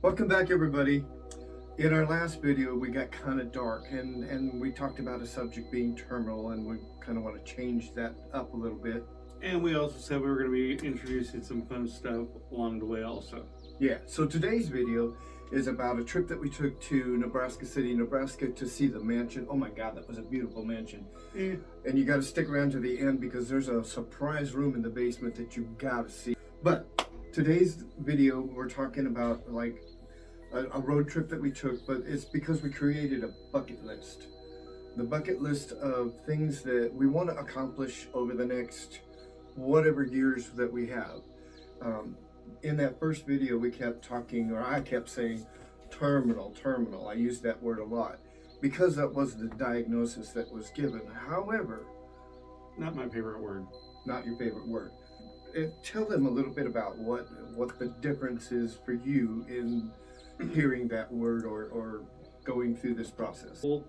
Welcome back, everybody. In our last video we got kind of dark and we talked about a subject being terminal, and we kind of want to change that up a little bit. And we also said we were going to be introducing some fun stuff along the way also. Yeah, so today's video is about a trip that we took to Nebraska City, Nebraska, to see the mansion. Oh my God, that was a beautiful mansion. Yeah. And you got to stick around to the end because there's a surprise room in the basement that you got to see. But today's video, we're talking about like a road trip that we took, but it's because we created a bucket list. The bucket list of things that we want to accomplish over the next whatever years that we have. In that first video, we kept talking, or I kept saying terminal. I used that word a lot because that was the diagnosis that was given. However, Not my favorite word. not your favorite word. Tell them a little bit about what the difference is for you in hearing that word or going through this process. Well,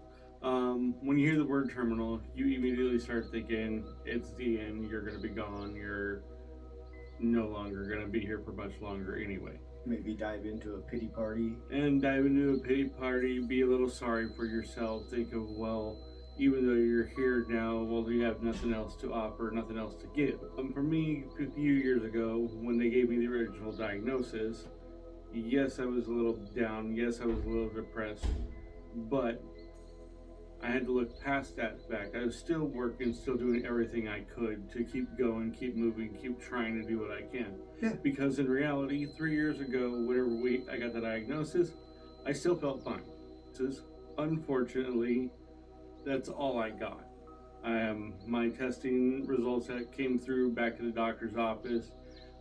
when you hear the word terminal, you immediately start thinking it's the end, you're going to be gone, you're no longer going to be here for much longer anyway. Maybe dive into a pity party. And dive into a pity party, be a little sorry for yourself, think of, well, even though you're here now, well, you have nothing else to offer, nothing else to give. For me, a few years ago, when they gave me the original diagnosis, yes, I was a little down, yes, I was a little depressed, but I had to look past that fact. I was still working, still doing everything I could to keep going, keep moving, keep trying to do what I can. Yeah. Because in reality, 3 years ago, whenever I got the diagnosis, I still felt fine. Unfortunately, that's all I got. My testing results that came through back to the doctor's office,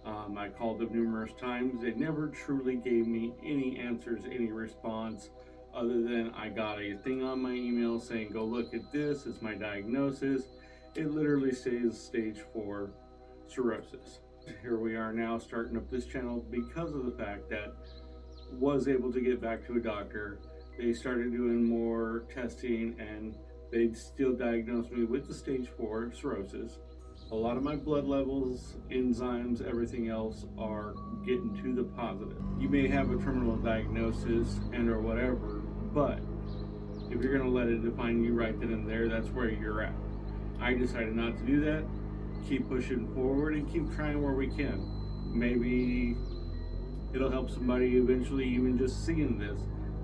I called them numerous times. They never truly gave me any answers, any response, other than I got a thing on my email saying, go look at this, it's my diagnosis. It literally says stage 4 cirrhosis. Here we are now starting up this channel because of the fact that was able to get back to a doctor. They started doing more testing and they still diagnosed me with the stage 4 cirrhosis. A lot of my blood levels, enzymes, everything else are getting to the positive. You may have a terminal diagnosis and or whatever, but if you're gonna let it define you right then and there, that's where you're at. I decided not to do that, keep pushing forward and keep trying where we can. Maybe it'll help somebody eventually. Even just seeing this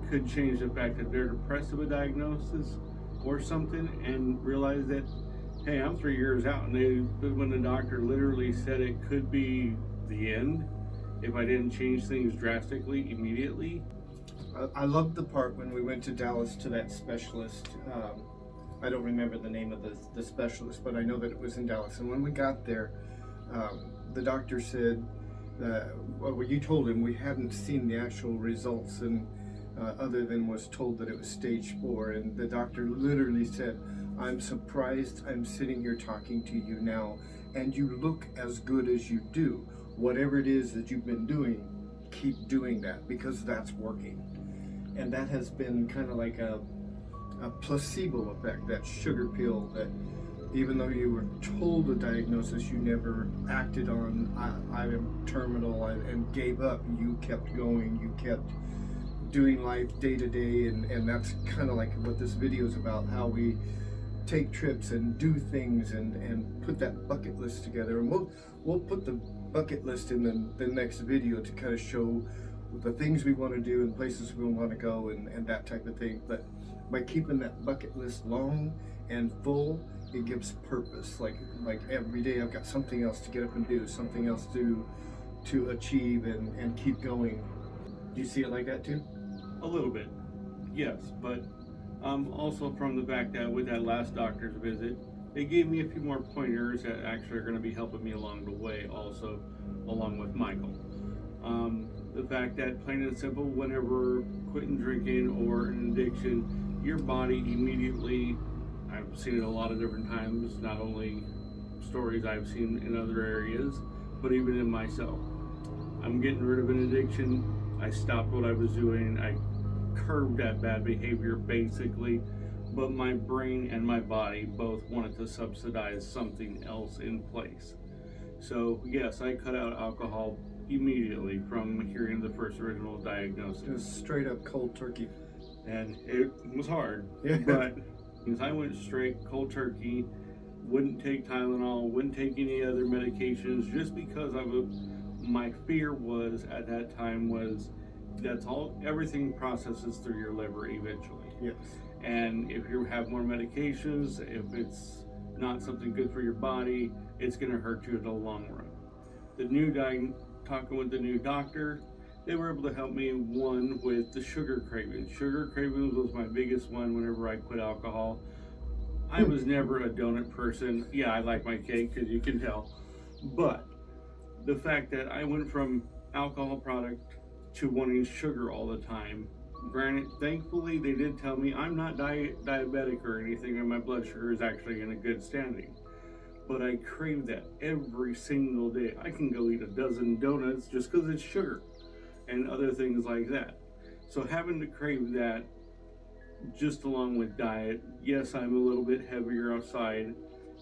could change the fact that they're depressed of a diagnosis or something and realize that, hey, I'm 3 years out, and when the doctor literally said it could be the end if I didn't change things drastically immediately. I loved the part when we went to Dallas to that specialist. I don't remember the name of the specialist, but I know that it was in Dallas. And when we got there, the doctor said, well, you told him we hadn't seen the actual results, and other than was told that it was stage 4. And the doctor literally said, I'm surprised I'm sitting here talking to you now, and you look as good as you do. Whatever it is that you've been doing, keep doing that, because that's working. And that has been kind of like a placebo effect, that sugar pill that even though you were told a diagnosis, you never acted on, I am terminal, and gave up. You kept going, you kept doing life day to day, and that's kind of like what this video is about, how we take trips and do things and put that bucket list together. And we'll put the bucket list in the next video to kind of show the things we want to do and places we want to go and that type of thing. But by keeping that bucket list long and full, it gives purpose. Like every day I've got something else to get up and do, something else to achieve and keep going. Do you see it like that too? A little bit, yes, but also from the fact that with that last doctor's visit, they gave me a few more pointers that actually are going to be helping me along the way, also along with Michael. The fact that, plain and simple, whenever quitting drinking or an addiction, your body immediately, I've seen it a lot of different times, not only stories I've seen in other areas, but even in myself. I'm getting rid of an addiction, I stopped what I was doing, I curbed that bad behavior basically, but my brain and my body both wanted to subsidize something else in place. So yes, I cut out alcohol immediately from hearing the first original diagnosis. Just straight up cold turkey. And it was hard, Yeah. but because I went straight cold turkey, wouldn't take Tylenol, wouldn't take any other medications, just because my fear was at that time was that's all, everything processes through your liver eventually. Yes. And if you have more medications, if it's not something good for your body, it's going to hurt you in the long run. Talking with the new doctor, they were able to help me, one, with the sugar cravings. Sugar cravings was my biggest one whenever I quit alcohol. I was never a donut person. Yeah, I like my cake, because you can tell. But the fact that I went from alcohol product to wanting sugar all the time, granted, thankfully, they did tell me I'm not diabetic or anything, and my blood sugar is actually in a good standing. But I crave that every single day. I can go eat a dozen donuts just because it's sugar and other things like that. So having to crave that just along with diet, yes, I'm a little bit heavier outside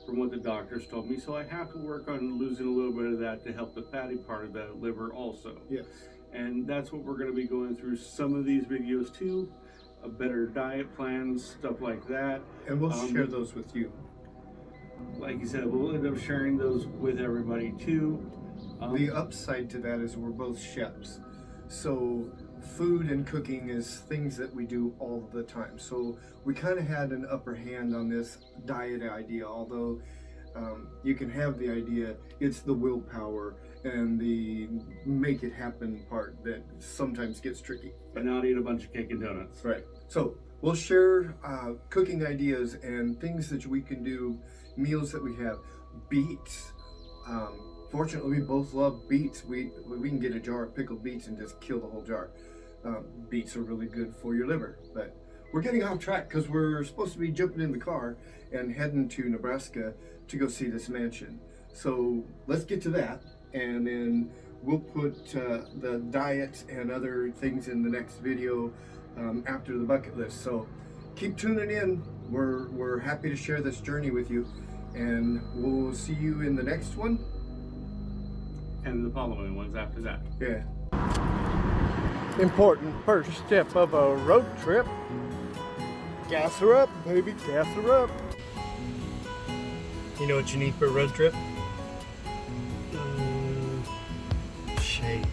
from what the doctors told me, so I have to work on losing a little bit of that to help the fatty part of the liver also. Yes. And that's what we're going to be going through some of these videos too, a better diet plans, stuff like that. And we'll share those with you. Like you said, we'll end up sharing those with everybody too. The upside to that is we're both chefs. So food and cooking is things that we do all the time. So we kind of had an upper hand on this diet idea, although you can have the idea, it's the willpower and the make it happen part that sometimes gets tricky. And not eat a bunch of cake and donuts. Right. So we'll share cooking ideas and things that we can do, meals that we have, beets. Fortunately, we both love beets. We can get a jar of pickled beets and just kill the whole jar. Beets are really good for your liver. But we're getting off track because we're supposed to be jumping in the car and heading to Nebraska to go see this mansion. So let's get to that, and then we'll put the diet and other things in the next video after the bucket list. So keep tuning in. We're happy to share this journey with you, and we'll see you in the next one. And the following ones after that. Yeah. Important first step of a road trip. Gas her up, baby, gas her up. You know what you need for a road trip? Shades.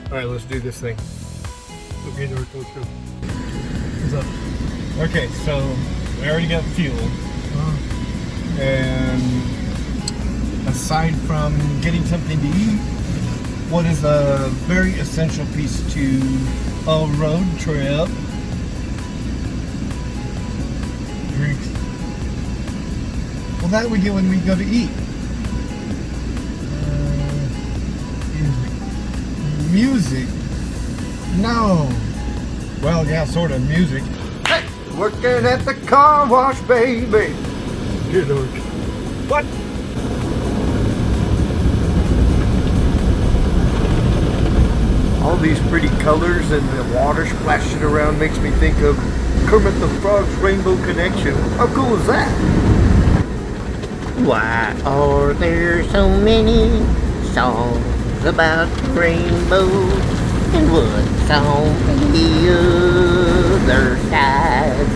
Alright, let's do this thing. Okay, North, let's go. What's up? Okay, so we already got fuel. And aside from getting something to eat, what is a very essential piece to a road trip? Drinks. Well, that we get when we go to eat. Music. No. Well, yeah, sort of music. Hey, working at the car wash, baby. Good Lord. What? All these pretty colors and the water splashing around makes me think of Kermit the Frog's Rainbow Connection. How cool is that? Why are there so many songs about the rainbow? And what's on the other side?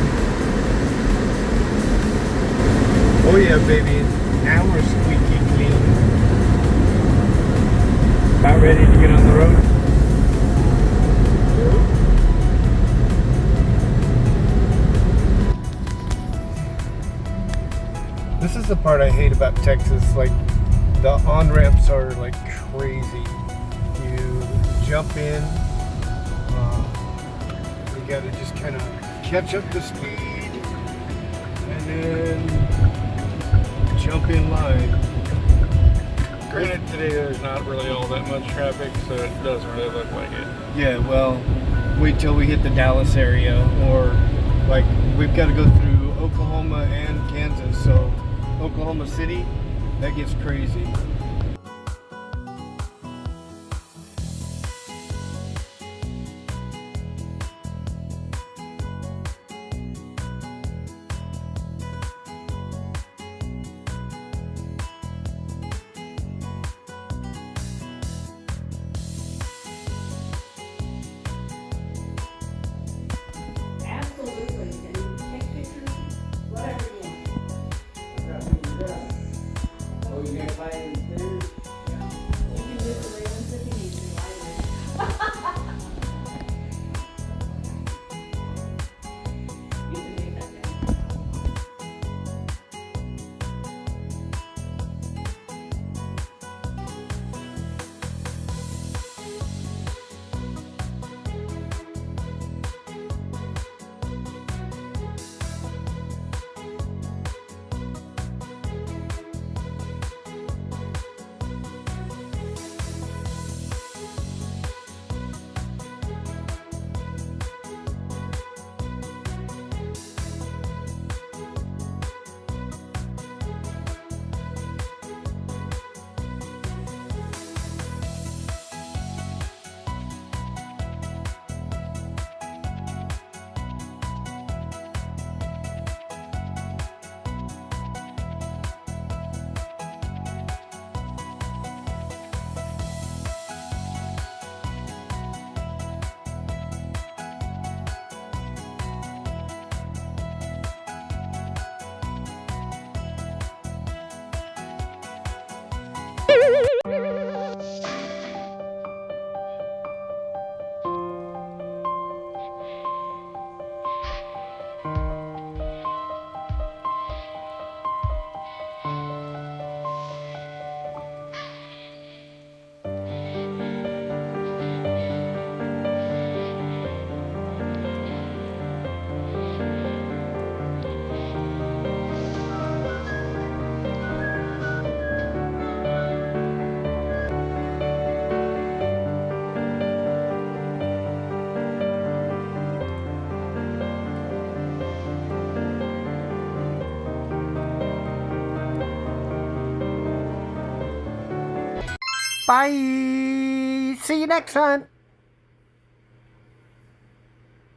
Oh yeah, baby. Now we're squeaky clean. About ready to get on the road? This is the part I hate about Texas. Like, the on-ramps are like crazy. You jump in, you gotta just kind of catch up to speed, and then jump in line. Granted, today there's not really all that much traffic, so it doesn't really look like it. Yeah, well, wait till we hit the Dallas area, or like we've got to go through Oklahoma and Kansas, so Oklahoma City, that gets crazy. Bye. See you next time.